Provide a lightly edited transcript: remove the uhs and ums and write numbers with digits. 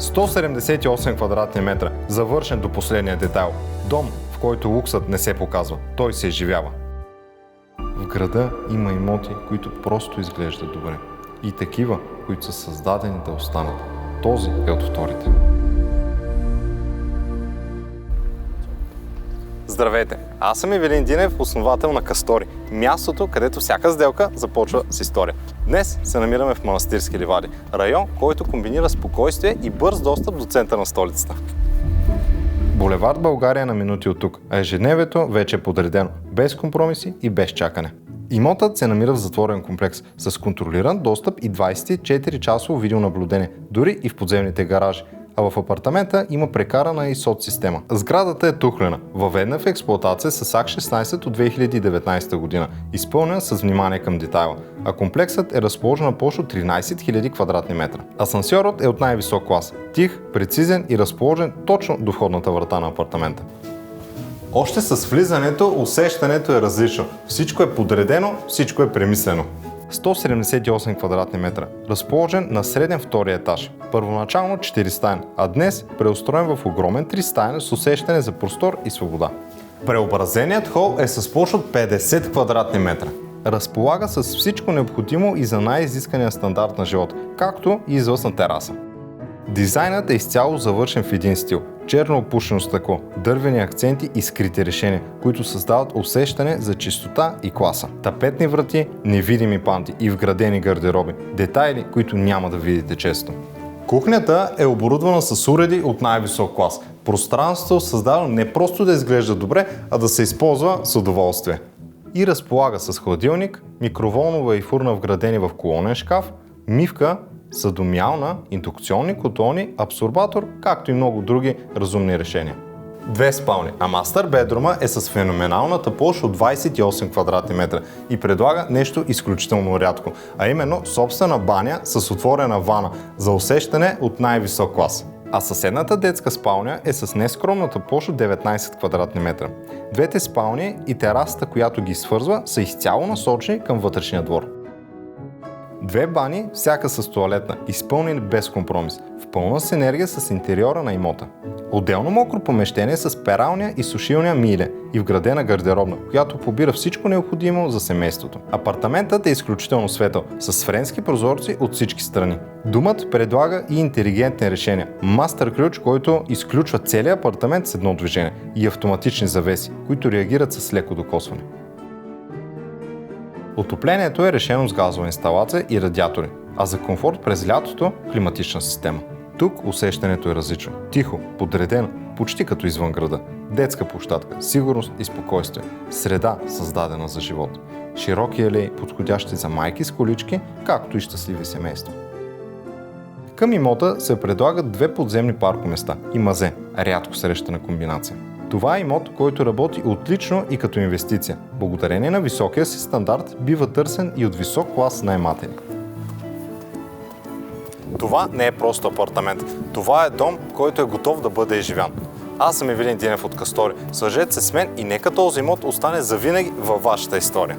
178 квадратни метра, завършен до последния детайл. Дом, в който луксът не се показва, той се изживява. В града има имоти, които просто изглеждат добре. И такива, които са създадени да останат. Този е от вторите. Здравейте! Аз съм Ивелин Динев, основател на Кастори, мястото, където всяка сделка започва с история. Днес се намираме в Манастирски ливади, район, който комбинира спокойствие и бърз достъп до центъра на столицата. Булевард България на минути от тук, а ежедневието вече е подредено, без компромиси и без чакане. Имотът се намира в затворен комплекс, с контролиран достъп и 24-часово видеонаблюдение, дори и в подземните гаражи. А в апартамента има прекарана и соцсистема. Сградата е тухлена, въведена в експлоатация с Акт 16 от 2019 година, изпълнен с внимание към детайла, а комплексът е разположен на площ от 13 000 квадратни метра. Асансьорът е от най-висок клас, тих, прецизен и разположен точно до входната врата на апартамента. Още с влизането усещането е различно. Всичко е подредено, всичко е премислено. 178 квадратни метра, разположен на среден втория етаж. Първоначално 4 стаен, а днес преустроен в огромен 3 стаен с усещане за простор и свобода. Преобразеният хол е с площ от 50 квадратни метра. Разполага с всичко необходимо и за най-изискания стандарт на живот, както и излъзна тераса. Дизайнът е изцяло завършен в един стил. Черно опушено стъкло, дървени акценти и скрити решения, които създават усещане за чистота и класа. Тапетни врати, невидими панти и вградени гардероби. Детайли, които няма да видите често. Кухнята е оборудвана с уреди от най-висок клас. Пространството създава не просто да изглежда добре, а да се използва с удоволствие. И разполага с хладилник, микроволнова и фурна вградени в колонен шкаф, мивка, съдомиална, индукционни котлони, абсорбатор, както и много други разумни решения. 2 спални, а мастър бедрума е с феноменалната площ от 28 квадратни метра и предлага нещо изключително рядко, а именно собствена баня с отворена вана за усещане от най-висок клас. А съседната детска спалня е с нескромната площ от 19 квадратни метра. Двете спални и терасата, която ги свързва, са изцяло насочени към вътрешния двор. 2 бани, всяка с тоалетна, изпълнени без компромис, в пълна синергия с интериора на имота. Отделно мокро помещение с пералня и сушилня миле и вградена гардеробна, която побира всичко необходимо за семейството. Апартаментът е изключително светъл, с френски прозорци от всички страни. Домът предлага и интелигентни решения. Мастер ключ, който изключва целия апартамент с едно движение, и автоматични завеси, които реагират с леко докосване. Отоплението е решено с газова инсталация и радиатори, а за комфорт през лятото – климатична система. Тук усещането е различно. Тихо, подредено, почти като извън града. Детска площадка, сигурност и спокойствие. Среда, създадена за живот. Широки алеи, подходящи за майки с колички, както и щастливи семейства. Към имота се предлагат 2 подземни паркоместа и мазе, рядко срещана комбинация. Това е имот, който работи отлично и като инвестиция. Благодарение на високия си стандарт бива търсен и от висок клас наематели. Това не е просто апартамент. Това е дом, който е готов да бъде изживян. Аз съм Ивелин Динев от Кастори. Свържете се с мен и нека този имот остане завинаги във вашата история.